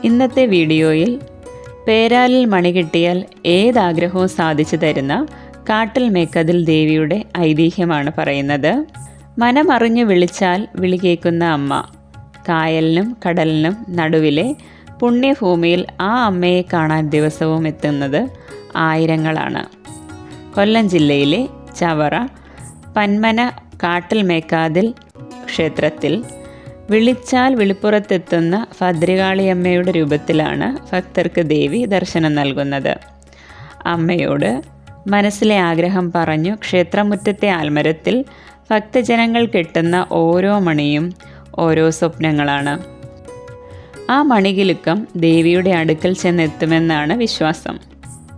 ഇന്നത്തെ വീഡിയോയിൽ പേരാലിൽ മണി കിട്ടിയാൽ ഏതാഗ്രഹവും സാധിച്ചു തരുന്ന കാട്ടിൽ മേക്കതിൽ ദേവിയുടെ ഐതിഹ്യമാണ് പറയുന്നത്. മനമറിഞ്ഞു വിളിച്ചാൽ വിളി കേൾക്കുന്ന അമ്മ. കായലിനും കടലിനും നടുവിലെ പുണ്യഭൂമിയിൽ ആ അമ്മയെ കാണാൻ ദിവസവും എത്തുന്നത് ആയിരങ്ങളാണ്. കൊല്ലം ജില്ലയിലെ ചവറ പന്മന കാട്ടിൽ മേക്കാതിൽ ക്ഷേത്രത്തിൽ വിളിച്ചാൽ വിളിപ്പുറത്തെത്തുന്ന ഭദ്രകാളിയമ്മയുടെ രൂപത്തിലാണ് ഭക്തർക്ക് ദേവി ദർശനം നൽകുന്നത്. അമ്മയോട് മനസ്സിലെ ആഗ്രഹം പറഞ്ഞു ക്ഷേത്രമുറ്റത്തെ ആൽമരത്തിൽ ഭക്തജനങ്ങൾ കെട്ടുന്ന ഓരോ മണിയും ഓരോ സ്വപ്നങ്ങളാണ്. ആ മണികിലുക്കം ദേവിയുടെ അടുക്കൽ ചെന്നെത്തുമെന്നാണ് വിശ്വാസം.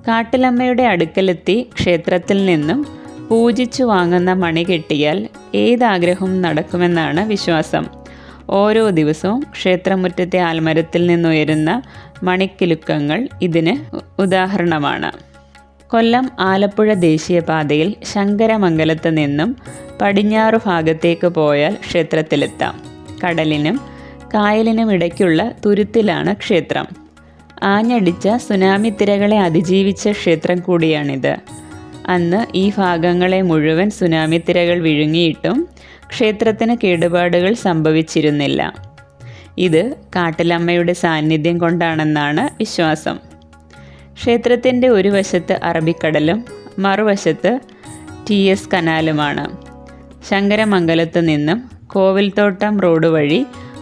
കാട്ടിലമ്മയുടെ അടുക്കലെത്തി ക്ഷേത്രത്തിൽ നിന്നും പൂജിച്ചു വാങ്ങുന്ന മണി കെട്ടിയാൽ ഏതാഗ്രഹവും നടക്കുമെന്നാണ് വിശ്വാസം. ഓരോ ദിവസവും ക്ഷേത്രമുറ്റത്തെ ആൽമരത്തിൽ നിന്നുയരുന്ന മണിക്കിലുക്കങ്ങൾ ഇതിന് ഉദാഹരണമാണ്. കൊല്ലം ആലപ്പുഴ ദേശീയപാതയിൽ ശങ്കരമംഗലത്ത് നിന്നും പടിഞ്ഞാറു ഭാഗത്തേക്ക് പോയാൽ ക്ഷേത്രത്തിലെത്താം. കടലിനും കായലിനും ഇടയ്ക്കുള്ള തുരുത്തിലാണ് ക്ഷേത്രം. ആഞ്ഞടിച്ച സുനാമി തിരകളെ അതിജീവിച്ച ക്ഷേത്രം കൂടിയാണിത്. അന്ന് ഈ ഭാഗങ്ങളെ മുഴുവൻ സുനാമി തിരകൾ വിഴുങ്ങിയിട്ടും ക്ഷേത്രത്തിന് കേടുപാടുകൾ സംഭവിച്ചിരുന്നില്ല. ഇത് കാട്ടിലമ്മയുടെ സാന്നിധ്യം കൊണ്ടാണെന്നാണ് വിശ്വാസം. ക്ഷേത്രത്തിൻ്റെ ഒരു വശത്ത് അറബിക്കടലും മറുവശത്ത് TS കനാലുമാണ്. ശങ്കരമംഗലത്ത് നിന്നും കോവിൽത്തോട്ടം റോഡ് വഴി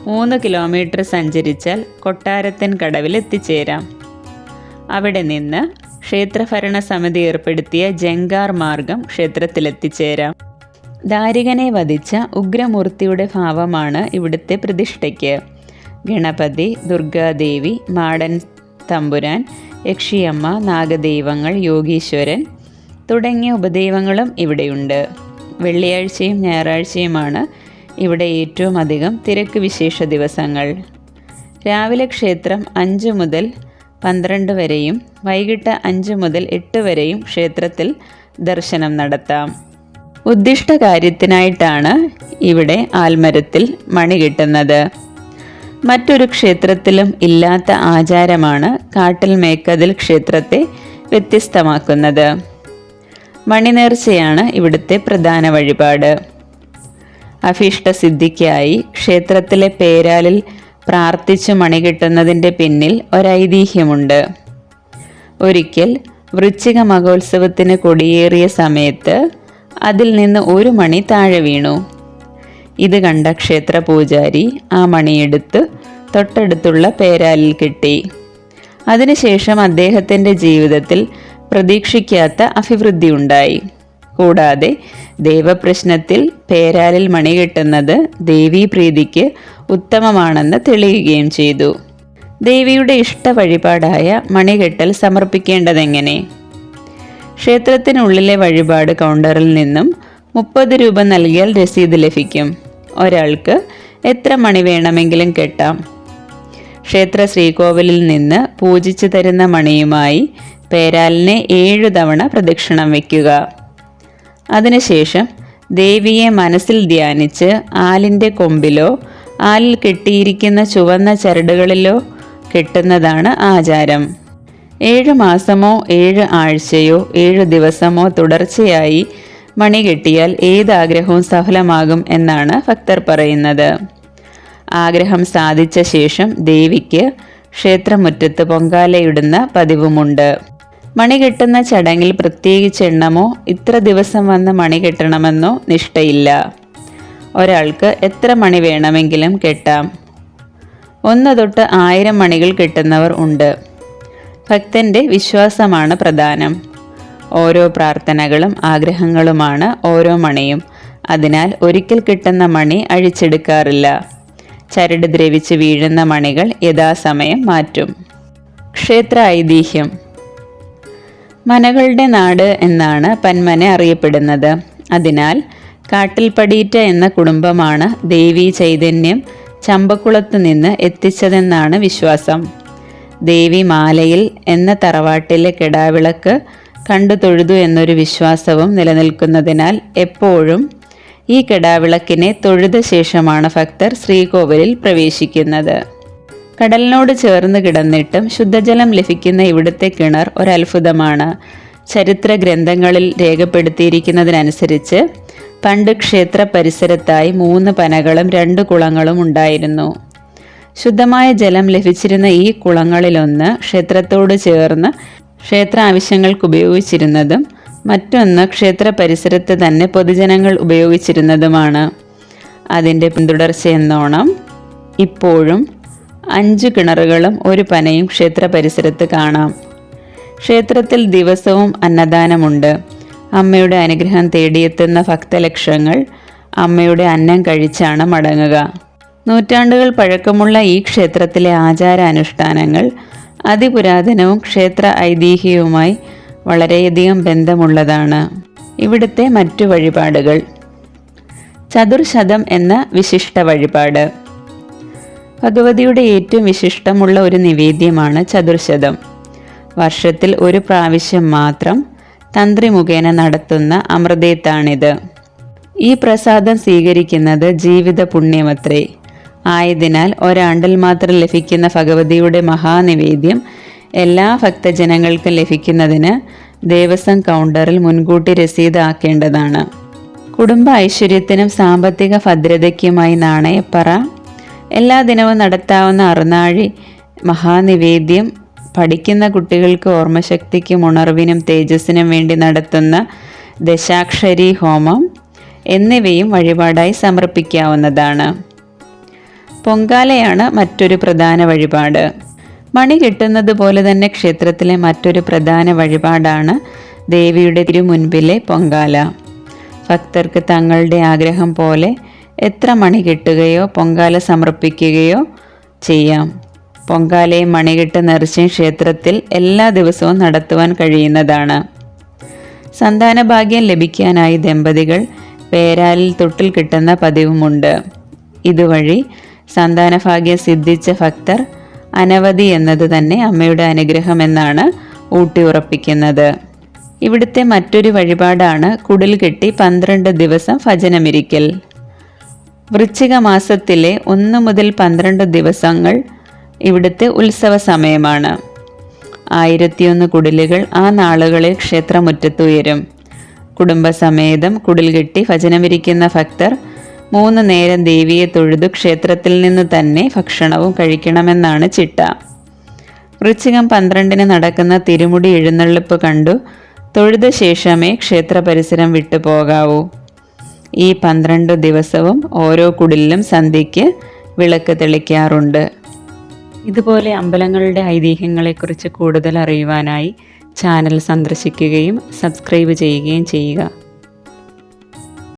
3 കിലോമീറ്റർ സഞ്ചരിച്ചാൽ കൊട്ടാരത്തിൻ കടവിൽ എത്തിച്ചേരാം. അവിടെ നിന്ന് ക്ഷേത്രഭരണ സമിതി ഏർപ്പെടുത്തിയ ജങ്കാർ മാർഗം ക്ഷേത്രത്തിലെത്തിച്ചേരാം. ദാരികനെ വധിച്ച ഉഗ്രമൂർത്തിയുടെ ഭാവമാണ് ഇവിടുത്തെ പ്രതിഷ്ഠയ്ക്ക്. ഗണപതി, ദുർഗാദേവി, മാടൻ തമ്പുരാൻ, യക്ഷിയമ്മ, നാഗദൈവങ്ങൾ, യോഗീശ്വരൻ തുടങ്ങിയ ഉപദൈവങ്ങളും ഇവിടെയുണ്ട്. വെള്ളിയാഴ്ചയും ഞായറാഴ്ചയുമാണ് ഇവിടെ ഏറ്റവും അധികം തിരക്ക് വിശേഷ ദിവസങ്ങൾ. രാവിലെ ക്ഷേത്രം 5 മുതൽ 12 വരെയും വൈകിട്ട് 5 മുതൽ 8 വരെയും ക്ഷേത്രത്തിൽ ദർശനം നടത്താം. ഉദ്ദിഷ്ട കാര്യത്തിനായിട്ടാണ് ഇവിടെ ആൽമരത്തിൽ മണി കിട്ടുന്നത്. മറ്റൊരു ക്ഷേത്രത്തിലും ഇല്ലാത്ത ആചാരമാണ് കാട്ടിൽ മേക്കതിൽ ക്ഷേത്രത്തെ വ്യത്യസ്തമാക്കുന്നത്. മണിനേർച്ചയാണ് ഇവിടുത്തെ പ്രധാന വഴിപാട്. അഭീഷ്ടസിദ്ധിക്കായി ക്ഷേത്രത്തിലെ പേരാലിൽ പ്രാർത്ഥിച്ചു മണി കിട്ടുന്നതിൻ്റെ പിന്നിൽ ഒരൈതിഹ്യമുണ്ട്. ഒരിക്കൽ വൃശ്ചിക മഹോത്സവത്തിന് കൊടിയേറിയ സമയത്ത് അതിൽ നിന്ന് ഒരു മണി താഴെ വീണു. ഇത് കണ്ട ക്ഷേത്ര പൂജാരി ആ മണിയെടുത്ത് തൊട്ടടുത്തുള്ള പേരാലിൽ കെട്ടി. അതിനുശേഷം അദ്ദേഹത്തിൻ്റെ ജീവിതത്തിൽ പ്രതീക്ഷിക്കാത്ത അഭിവൃദ്ധി ഉണ്ടായി. കൂടാതെ ദേവപ്രശ്നത്തിൽ പേരാലിൽ മണി കെട്ടുന്നത് ദേവീപ്രീതിക്ക് ഉത്തമമാണെന്ന് തെളിയുകയും ചെയ്തു. ദേവിയുടെ ഇഷ്ട വഴിപാടായ മണികെട്ടൽ സമർപ്പിക്കേണ്ടതെങ്ങനെ? ക്ഷേത്രത്തിനുള്ളിലെ വഴിപാട് കൗണ്ടറിൽ നിന്നും 30 രൂപ നൽകിയാൽ രസീത് ലഭിക്കും. ഒരാൾക്ക് എത്ര മണി വേണമെങ്കിലും കെട്ടാം. ക്ഷേത്ര ശ്രീകോവിലിൽ നിന്ന് പൂജിച്ചു തരുന്ന മണിയുമായി പേരാലിനെ 7 തവണ പ്രദക്ഷിണം വയ്ക്കുക. അതിനുശേഷം ദേവിയെ മനസ്സിൽ ധ്യാനിച്ച് ആലിൻ്റെ കൊമ്പിലോ ആലിൽ കെട്ടിയിരിക്കുന്ന ചുവന്ന ചരടുകളിലോ കെട്ടുന്നതാണ് ആചാരം. 7 മാസമോ 7 ആഴ്ചയോ 7 ദിവസമോ തുടർച്ചയായി മണി കെട്ടിയാൽ ഏതാഗ്രഹവും സഫലമാകും എന്നാണ് ഭക്തർ പറയുന്നത്. ആഗ്രഹം സാധിച്ച ശേഷം ദേവിക്ക് ക്ഷേത്രമുറ്റത്ത് പൊങ്കാലയിടുന്ന പതിവുമുണ്ട്. മണി കെട്ടുന്ന ചടങ്ങിൽ പ്രത്യേകിച്ച് എണ്ണമോ ഇത്ര ദിവസം വന്ന് മണി കെട്ടണമെന്നോ നിഷ്ഠയില്ല. ഒരാൾക്ക് എത്ര മണി വേണമെങ്കിലും കെട്ടാം. 1 തൊട്ട് 1000 മണികൾ കെട്ടുന്നവർ ഉണ്ട്. ഭക്തൻ്റെ വിശ്വാസമാണ് പ്രധാനം. ഓരോ പ്രാർത്ഥനകളും ആഗ്രഹങ്ങളുമാണ് ഓരോ മണിയും. അതിനാൽ ഒരിക്കൽ കിട്ടുന്ന മണി അഴിച്ചെടുക്കാറില്ല. ചരട് ദ്രവിച്ച് വീഴുന്ന മണികൾ യഥാസമയം മാറ്റും. ക്ഷേത്ര ഐതിഹ്യം. മനകളുടെ നാട് എന്നാണ് പന്മന അറിയപ്പെടുന്നത്. അതിനാൽ കാട്ടിൽപ്പടീറ്റ എന്ന കുടുംബമാണ് ദേവീ ചൈതന്യം ചമ്പക്കുളത്ത് നിന്ന് എത്തിച്ചതെന്നാണ് വിശ്വാസം. ദേവി മാലയിൽ എന്ന തറവാട്ടിലെ കെടാവിളക്ക് കണ്ടു തൊഴുതു എന്നൊരു വിശ്വാസവും നിലനിൽക്കുന്നതിനാൽ എപ്പോഴും ഈ കെടാവിളക്കിനെ തൊഴുത ശേഷമാണ് ഭക്തർ ശ്രീകോവിലിൽ പ്രവേശിക്കുന്നത്. കടലിനോട് ചേർന്ന് കിടന്നിട്ടും ശുദ്ധജലം ലഭിക്കുന്ന ഇവിടുത്തെ കിണർ ഒരത്ഭുതമാണ്. ചരിത്ര ഗ്രന്ഥങ്ങളിൽ രേഖപ്പെടുത്തിയിരിക്കുന്നതിനനുസരിച്ച് പണ്ട് ക്ഷേത്ര പരിസരത്തായി 3 പനകളും 2 കുളങ്ങളും ഉണ്ടായിരുന്നു. ശുദ്ധമായ ജലം ലഭിച്ചിരുന്ന ഈ കുളങ്ങളിലൊന്ന് ക്ഷേത്രത്തോട് ചേർന്ന് ക്ഷേത്ര ആവശ്യങ്ങൾക്ക് ഉപയോഗിച്ചിരുന്നതും മറ്റൊന്ന് ക്ഷേത്ര പരിസരത്ത് തന്നെ പൊതുജനങ്ങൾ ഉപയോഗിച്ചിരുന്നതുമാണ്. അതിൻ്റെ പിന്തുടർച്ചയെന്നോണം ഇപ്പോഴും 5 കിണറുകളും 1 പനയും ക്ഷേത്ര പരിസരത്ത് കാണാം. ക്ഷേത്രത്തിൽ ദിവസവും അന്നദാനമുണ്ട്. അമ്മയുടെ അനുഗ്രഹം തേടിയെത്തുന്ന ഭക്തലക്ഷങ്ങൾ അമ്മയുടെ അന്നം കഴിച്ചാണ് മടങ്ങുക. നൂറ്റാണ്ടുകൾ പഴക്കമുള്ള ഈ ക്ഷേത്രത്തിലെ ആചാരാനുഷ്ഠാനങ്ങൾ അതിപുരാതനവും ക്ഷേത്ര ഐതിഹ്യവുമായി വളരെയധികം ബന്ധമുള്ളതാണ്. ഇവിടുത്തെ മറ്റു വഴിപാടുകൾ: ചതുർശതം എന്ന വിശിഷ്ട വഴിപാട്. ഭഗവതിയുടെ ഏറ്റവും വിശിഷ്ടമുള്ള ഒരു നിവേദ്യമാണ് ചതുർശതം. വർഷത്തിൽ 1 പ്രാവശ്യം മാത്രം തന്ത്രി മുഖേന നടത്തുന്ന അമൃതേത്താണിത്. ഈ പ്രസാദം സ്വീകരിക്കുന്നത് ജീവിത പുണ്യമത്രേ. ആയതിനാൽ ഒരാണ്ടിൽ മാത്രം ലഭിക്കുന്ന ഭഗവതിയുടെ മഹാനിവേദ്യം എല്ലാ ഭക്തജനങ്ങൾക്കും ലഭിക്കുന്നതിന് ദേവസ്വം കൗണ്ടറിൽ മുൻകൂട്ടി രസീത് ആക്കേണ്ടതാണ്. കുടുംബ ഐശ്വര്യത്തിനും സാമ്പത്തിക ഭദ്രതയ്ക്കുമായി നാണയപ്പറ, എല്ലാ ദിനവും നടത്താവുന്ന അറുനാഴി മഹാനിവേദ്യം, പഠിക്കുന്ന കുട്ടികൾക്ക് ഓർമ്മശക്തിക്കും ഉണർവിനും തേജസ്സിനും വേണ്ടി നടത്തുന്ന ദശാക്ഷരി ഹോമം എന്നിവയും വഴിപാടായി സമർപ്പിക്കാവുന്നതാണ്. പൊങ്കാലയാണ് മറ്റൊരു പ്രധാന വഴിപാട്. മണി കിട്ടുന്നത് പോലെ തന്നെ ക്ഷേത്രത്തിലെ മറ്റൊരു പ്രധാന വഴിപാടാണ് ദേവിയുടെ തിരുമുൻപിലെ പൊങ്കാല. ഭക്തർക്ക് തങ്ങളുടെ ആഗ്രഹം പോലെ എത്ര മണി കിട്ടുകയോ പൊങ്കാല സമർപ്പിക്കുകയോ ചെയ്യാം. പൊങ്കാലയും മണികെട്ട് നേർച്ചയും ക്ഷേത്രത്തിൽ എല്ലാ ദിവസവും നടത്തുവാൻ കഴിയുന്നതാണ്. സന്താനഭാഗ്യം ലഭിക്കാനായി ദമ്പതികൾ പേരാലിൽ തൊട്ടിൽ കിട്ടുന്ന പതിവുമുണ്ട്. ഇതുവഴി സന്താനഭാഗ്യം സിദ്ധിച്ച ഭക്തർ അനവധി എന്നത് തന്നെ അമ്മയുടെ അനുഗ്രഹമെന്നാണ് ഊട്ടിയുറപ്പിക്കുന്നത്. ഇവിടുത്തെ മറ്റൊരു വഴിപാടാണ് കുടിൽ കെട്ടി 12 ദിവസം ഭജനമിരിക്കൽ. വൃശ്ചിക മാസത്തിലെ 1 മുതൽ 12 ദിവസങ്ങൾ ഇവിടുത്തെ ഉത്സവ സമയമാണ്. 1001 കുടിലുകൾ ആ നാളുകളിൽ ക്ഷേത്രമുറ്റത്തുയരും. കുടുംബസമേതം കുടിൽ കെട്ടി ഭജനമിരിക്കുന്ന ഭക്തർ 3 നേരം ദേവിയെ തൊഴുതു ക്ഷേത്രത്തിൽ നിന്ന് തന്നെ ഭക്ഷണവും കഴിക്കണമെന്നാണ് ചിട്ട. വൃശ്ചികം 12-ന് നടക്കുന്ന തിരുമുടി എഴുന്നള്ളിപ്പ് കണ്ടു തൊഴുത ശേഷമേ ക്ഷേത്ര പരിസരം വിട്ടു പോകാവൂ. ഈ 12 ദിവസവും ഓരോ കുടിലിലും സന്ധ്യയ്ക്ക് വിളക്ക് തെളിക്കാറുണ്ട്. ഇതുപോലെ അമ്പലങ്ങളുടെ ഐതിഹ്യങ്ങളെക്കുറിച്ച് കൂടുതൽ അറിയുവാനായി ചാനൽ സന്ദർശിക്കുകയും സബ്സ്ക്രൈബ് ചെയ്യുകയും ചെയ്യുക.